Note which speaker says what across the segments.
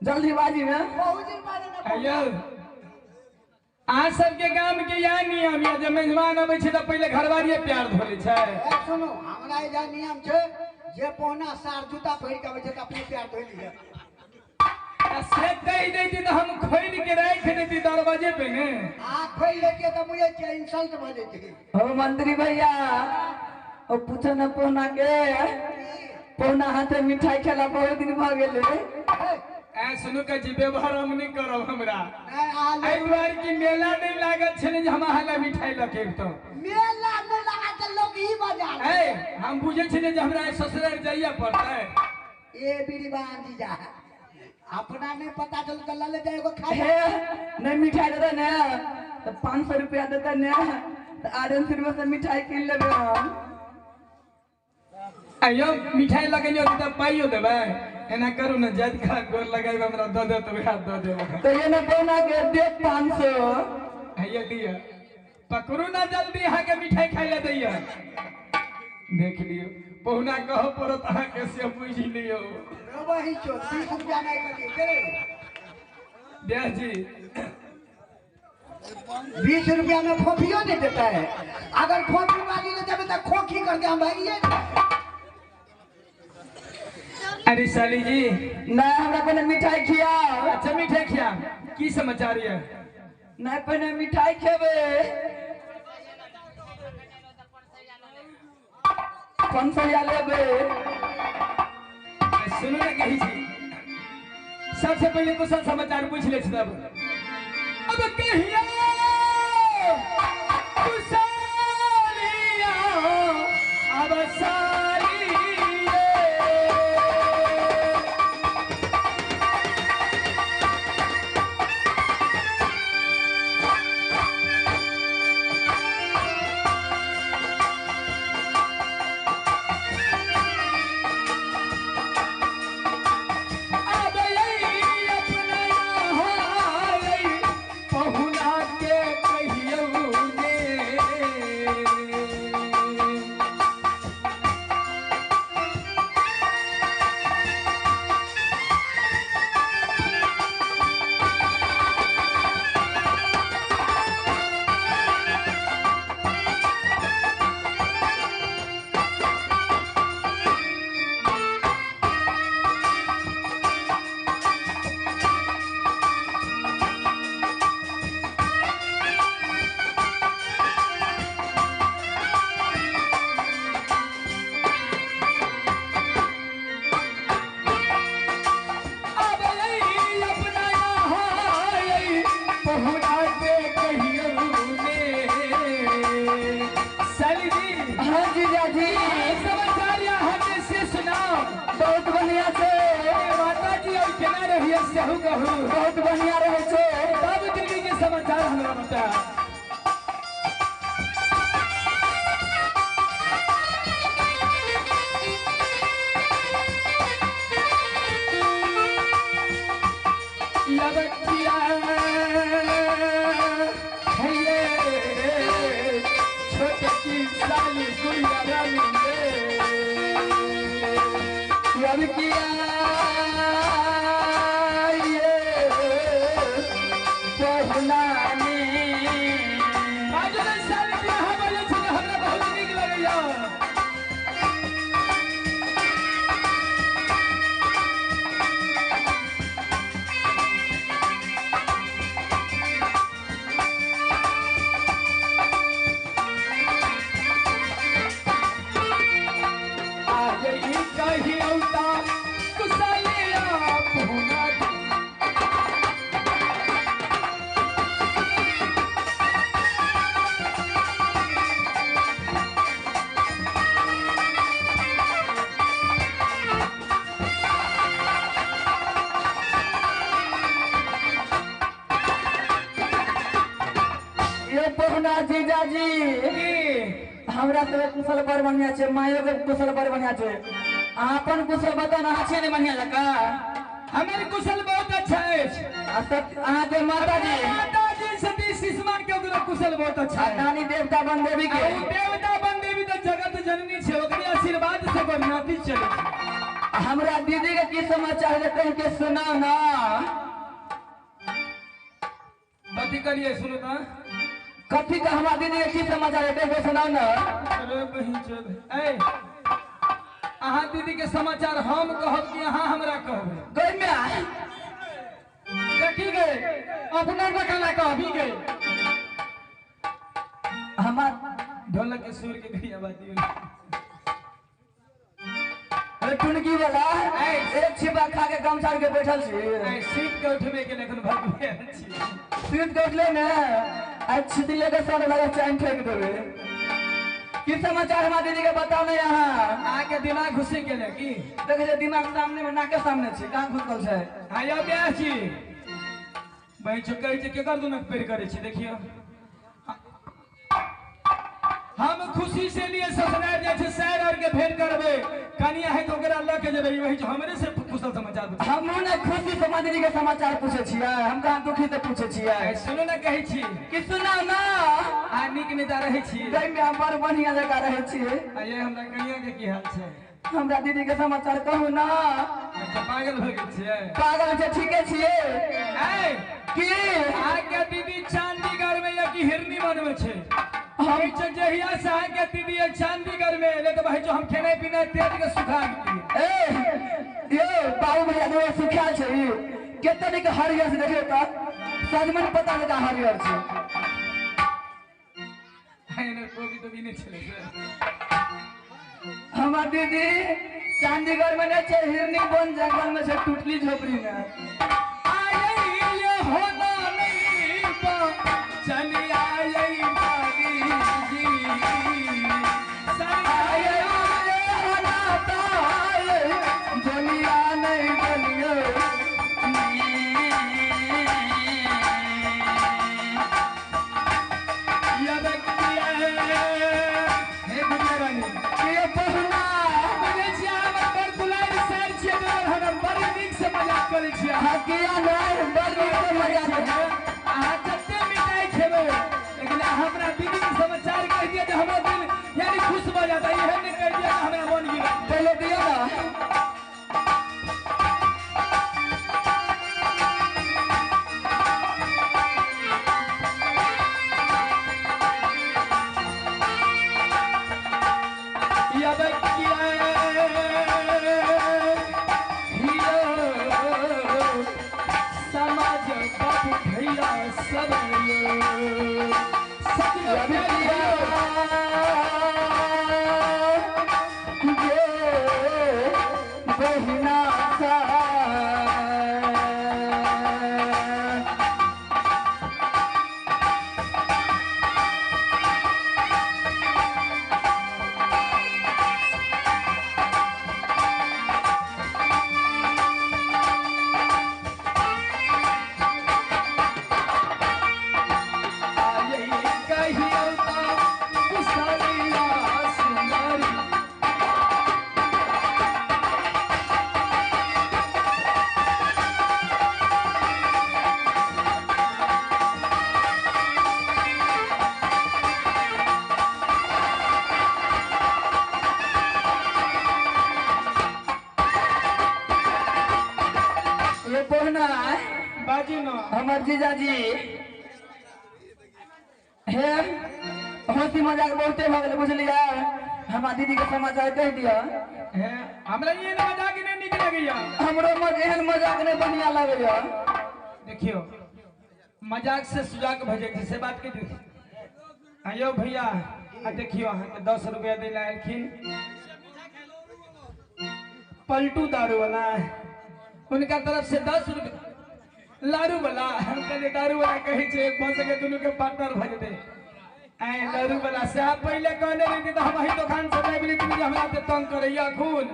Speaker 1: जल्दीबाजी में आज सबके काम के यह नियम है जब मेजबान आबै छै त पहिले घरवारिये प्यार धोले छै।
Speaker 2: सुनो हमरा एजा नियम छै जे पौना सार जूता पहिर के आबै छै त अपने प्यार धोइ लिया।
Speaker 1: से कहि देती त हम खोल के राख देती दरवाजे पे ने।
Speaker 2: आ खोल लेके त मुझे इंसल्ट भ जेती।
Speaker 1: ओ मंत्री भैया ओ पूछो न पौना के पौना हाथे मिठाई खेला बहुत दिन भ गेले। ए सुनु के जी व्यवहार हम नहीं करब हमरा एक बार की मेला नहीं लागत छले जे हम हाला मिठाई लके तो
Speaker 2: मेला में लगा त लोग ही बजा
Speaker 1: ए हम बुझे छले जे हमरा ससुराल जाइया पड़तै।
Speaker 2: ए बीड़ी बांधी जा अपना नहीं पता चल त ले जाए एगो खा
Speaker 1: नहीं मिठाई देता ने तो 500 रुपया देता ने तो आरन रुपया से मिठाई किन लेबे हम। आयो मिठाई लगेलियो त पाइयो देबे एना करू न जद का गोर लगाई हमरा द दे तो हाथ द दे तो ये न पौना के दे 500 हैया दिया पकड़ू ना जल्दी यहां के मिठाई खाइ ले दैया देख लियो पौना कहो परत अहां के से बुझ लियो
Speaker 2: वही चो 20 रुपया नहीं करिए करे
Speaker 1: ब्याह जी
Speaker 2: 20 रुपया में खोखियो नहीं देता है। अगर खोखी वाली ले जाबे त खोखी करके हम भागिए।
Speaker 1: अरे साली जी ना हमरा पहले मिठाई खिया। अच्छा मिठाई खिया की समाचार है ना पहले मिठाई खेबे 500 या लेबे। सुनो ना कही छी सबसे पहले कुशल समाचार पूछ ले तब अब कहिया कुशलिया अब साली बहुत बढ़िया रहे छे तब दिल्ली के समाचार हमरा बता। लबकिया हैये छोटे की साली गुड़िया रानी लबकिया जीजाजी हमरा से कुशल बर बढ़िया छे मायो के कुशल बर बढ़िया छे अपन कुशल बता ना अच्छे ने बढ़िया लगा हमारे कुशल बहुत अच्छा है अहाँ के माताजी सती सुषमा के ओकरा कुशल बहुत अच्छा है नानी देवता बन देवी के देवता बन देवी तो जगत जननी छे ओकरे आशीर्वाद से गोनाती चले हमरा दीदी के की समाचार है कह के सुना ना कथी करिए सुनो ना कथी का हमारा दीदी के की समाचार है कह के सुनाओ ना अरे बहिन चल ए अहाँ दीदी के समाचार हम कहब कि अहाँ हमरा कहबे गई में देखी गए अपना बकला कहबी गए हमार ढोलक के सुर के गई आवाज अरे टुनकी वाला एक छिपा खा के गमछा के बैठल छी सीट के उठबे के लेकिन भगवे छी सीट के उठले ने अच्छी दिले के साथ लगा चैन फेंक देबे की समाचार हमारे दीदी के बताओ ना यहाँ आके दिमाग घुसे के ले की देखे जे दिमाग सामने में नाके सामने छी कहां घुसल छै हां यो ब्याह छी भाई चुकै छै केकर दुनक पेड़ करे छी देखियो हम खुशी से लिए ससुराल जाय छै सैर और के भेंट करबे कनिया है तो ओकरा ल के जेबे वही हमरे से कुशल समाचार पूछ हम ने खुशी से माँ दीदी के समाचार पूछे छियै हम कहां दुखी से पूछे छियै सुनो ना कहै छी कि सुनाओ ना आ निक नेता रहै छी गई में हम बड़ बढ़िया जगह रहै छी ये हमरा कनिया के की हाल छै हमरा दीदी के समाचार कहू ना पागल हो गेल छियै पागल छै ठीके छियै ए की आके दीदी चांदीगढ़ में या की हिरनी बनवे छै हम जहिया से आके दीदी चांदीगढ़ में ले तो भाई जो हम खेने पीने तेज के सुखा दिए ए यो बाबू भैया दो सुखा छै केतनी के हरियर से देखियो त सजमन पता लगा हरियर छै है ने कोई तो भी नहीं चले हमार दीदी चांदीगढ़ में ने छै हिरनी बन जंगल में से टूटली झोपड़ी में आई ये होना नहीं बा चली आई बागी जी सर ये होना ताए दुनिया नहीं बनियो ये व्यक्ति है दुनिया रानी ये पहुना बोले छी हमर बड़ दुलारी सर छी तो हम बड़ नीक से मजाक करे छी हां किया नहीं बड़ नीक से मजाक करे आ जत्ते मिठाई खेबे लेकिन हमरा दीदी के समाचार कह दिया जे हमरा दिल यानी खुश हो जाता है ये नहीं कह दिया हमरा मन गिरा पहले दिया ना हमर जीजाजी हे हंसी मजाक बहुते हो गेल बुझलिया हमरा दीदी के समाचार कह दिया हे हमरा ये मजाक नहीं निक लगैया हमरो एहन मजाक नहीं बढ़िया लगैया देखियो मजाक से सुजाक भजे से बात के देखियो आयो भैया आ देखियो अहाँ के 10 रुपया दे लायलखिन पलटू दारू वाला उनका तरफ से 10 रुपया लारू वाला हम कहले दारू वाला कहे छे एक भस के दोनों के पार्टनर भज दे ए दारू वाला से आप पहले कहले रही तो हम वही दुकान से ले लेकिन हमरा पे तंग करैया खून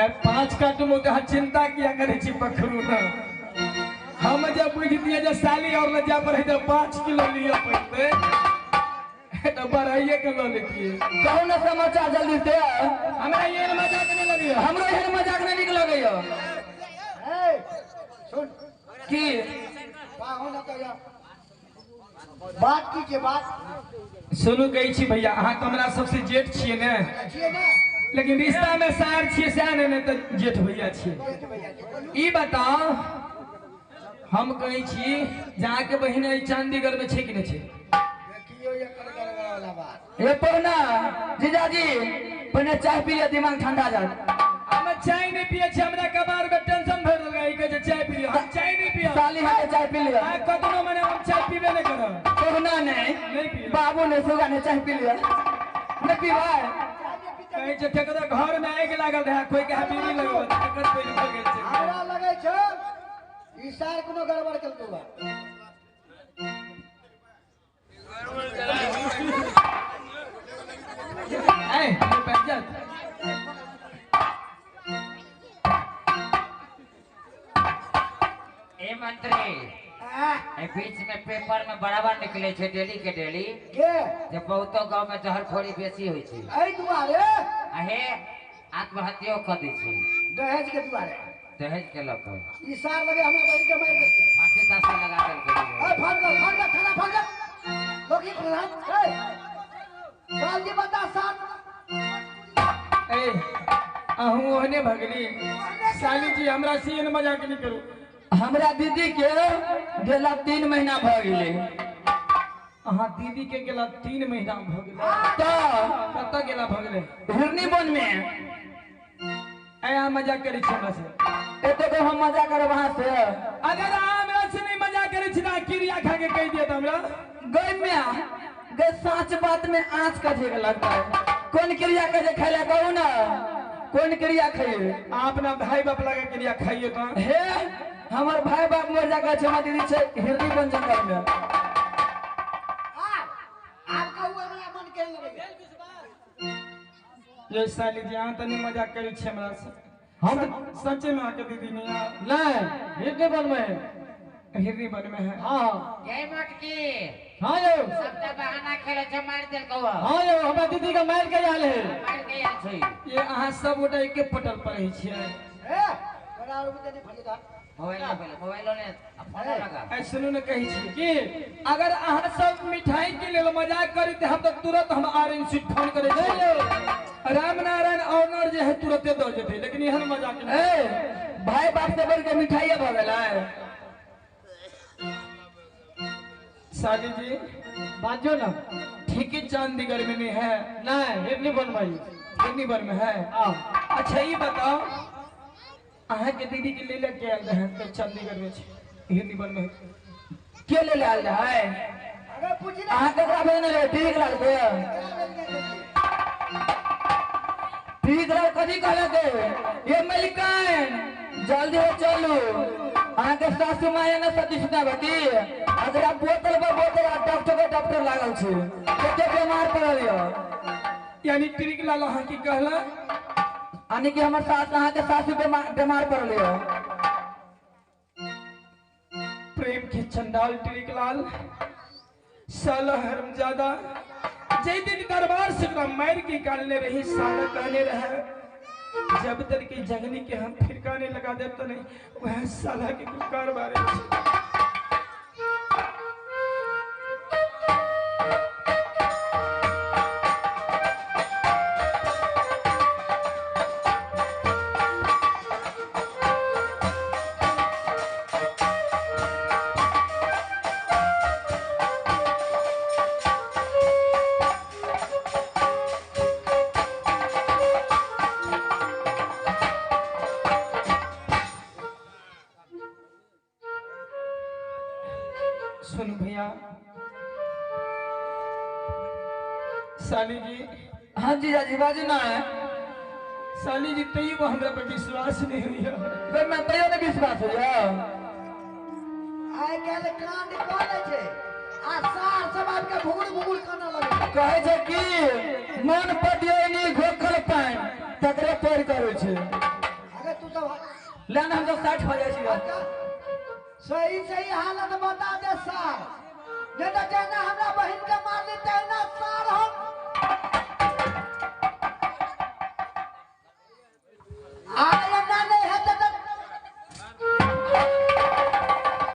Speaker 1: ए 5 का तुम का चिंता किया करे छी पखरू ना हम जब बुझ दिए जे साली और लज्जा पर है तो 5 किलो लिया पड़ते तो बढ़ाइए के लो लेती
Speaker 2: कौन समाचार जल्दी से
Speaker 1: हमरा ये मजाक नहीं लगी
Speaker 2: हमरो ये मजाक नहीं निक लगैया सुन की बात कीजिए बात
Speaker 1: सुनू कहै छी भैया अहाँ तो हमरा सबसे जेठ छियै ने लेकिन रिश्ता में सार छियै सएह ने तो जेठ भैया छियै ई बताओ हम कहै छी जहाँ के बहिन चांदीगढ़ में छै कि नहीं छै
Speaker 2: ये पौना जीजाजी पहले चाय पी लिया दिमाग ठंडा जाए
Speaker 1: हम चाय नहीं पिए छी हमरा कबार में टेंशन भर गई के चाय पी लिया हम चाय नहीं पिया
Speaker 2: साली हां चाय पी लिया
Speaker 1: आ कतनो मने हम चाय पीबे नहीं करब
Speaker 2: पौना नहीं
Speaker 1: पिए
Speaker 2: बाबू ने सुगा ने चाय पी लिया नहीं पीवा
Speaker 1: कहै छै ठेकेदार घर में आगि लागल रहे कोई के बीड़ी लगो ठेकेदार पे हो गेल छै
Speaker 2: हमरा लगे छै ई सार कोनो गड़बड़ केलको बा
Speaker 1: ए ये पंचायत
Speaker 3: ए मंत्री ए बीच में पेपर में बराबर निकले छे डेली के डेली
Speaker 2: के
Speaker 3: जे बहुतो गांव में जहरखोरी बेसी होई छे
Speaker 2: एई दुआरे
Speaker 3: आहे आत्महत्या कर दै छे
Speaker 2: दहेज के दुआरे
Speaker 3: दहेज के लक
Speaker 2: ई सार लगे हमरा बहिन के मार देते
Speaker 3: फांसी तासी लगा देल
Speaker 2: ए फड़ गल थाना फड़ गल लोकी प्रधान ए चल जी बता साथ
Speaker 1: ए अहू ओहने भगली साली जी हमरा सीन मजाक नहीं करू
Speaker 2: हमरा दीदी के गेला 3 महीना भ गेले
Speaker 1: अहाँ दीदी के गेला 3 महीना भ गेलै
Speaker 2: तो
Speaker 1: कतऽ गेला भ गेलै
Speaker 2: हिरनी बन में
Speaker 1: ए अहाँ मजाक करै छी हमरा से
Speaker 2: एते को हम मजा करब वहां से
Speaker 1: अगर अहाँ हमरा से नहीं मजाक करै छी ना क्रिया खा के कह दिए त हमरा
Speaker 2: गई में गई सच बात में आंच का झेक लगता है कौन क्रिया का जे खैला कहू ना कौन क्रिया खाइए
Speaker 1: आप अपना भाई बाप लगा क्रिया खाइए तो
Speaker 2: हे हमर भाई बाप मर जाकर छै हमर दीदी छै हिरनी बन जंगल में आप कहू हमरा मन के लगे
Speaker 1: ये साली जी अहाँ तनी मजाक करै छी हमरा से
Speaker 2: हम
Speaker 1: सच्चे में आके दीदी नहीं
Speaker 2: नहीं हिरनी बन में
Speaker 1: हिरनी बन में है
Speaker 2: हां
Speaker 3: जय मटकी
Speaker 2: हां यो
Speaker 3: सबटा बहाना खेले छे मार देल कौवा
Speaker 2: हां यो हमरा दीदी का मार के आले है
Speaker 3: मार के आल छै
Speaker 1: ये अहाँ सब गोटा एके पटल पर रही छियै
Speaker 2: ए बड़ा रुपए दे फलिदा
Speaker 3: मोबाइलो ने फोन लगा
Speaker 1: ऐ सुनू ने कही छी कि अगर अहाँ सब मिठाई के लेल मजाक करी त हम तो तुरंत हम आरएन सीट फोन करे छी राम नारायण ऑनर जे है तुरंते दो जेते लेकिन एहन मजाक नहीं
Speaker 2: ए भाई बाप से बढ़ के मिठाई भ गेला
Speaker 1: साली जी
Speaker 2: बाजो ना
Speaker 1: ठीक ही चांदीगढ़ में नहीं है
Speaker 2: नहीं हिरनी बन भाई
Speaker 1: हिरनी बन में है
Speaker 2: हां
Speaker 1: अच्छा ये बताओ अहाँ के दीदी के ले के आयल रहे तो चंडीगढ़ में हिरनी बन में
Speaker 2: के ले आयल है अगर पूछ ना अहाँ ककरा बहन रे ठीक लगते ठीक लग कथी कहले के ये मलिकान जल्दी हो चलू अहाँ के सासू मां ने सतीशना भती अगर बोतल डॉक्टर लागल छै कते बीमार पड़ल य
Speaker 1: यानी ट्रिक लाल अहाँ की कहला
Speaker 2: यानी कि हमर सास अहाँ के सासू बीमार पड़ल य
Speaker 1: प्रेम के चंडाल ट्रिक लाल साला हरमजादा जय दिन दरबार से मार के निकालने रही साला कहने रहे जब तक की जगनी के हम फिरकाने लगा दे तो नहीं वह साला के कुछ कारबार सुनो भैया साली जी
Speaker 2: हाँ जी जाजी बाजू ना है
Speaker 1: साली जी तैयो हमरा पे विश्वास नहीं हुई
Speaker 2: फिर मैं तैयो ने विश्वास हो जा आइ काल कांड कोने छे आ सार समाज के भुगुर भुगुर काना लगे कहे छे कि मन पदियोनी घोखल पान तकरे पेड़ करे छे अगर तू सब लेन हम तो 60 हो जाय छी सही सही हालत बता दे सार नहीं तो जाना हमरा बहन का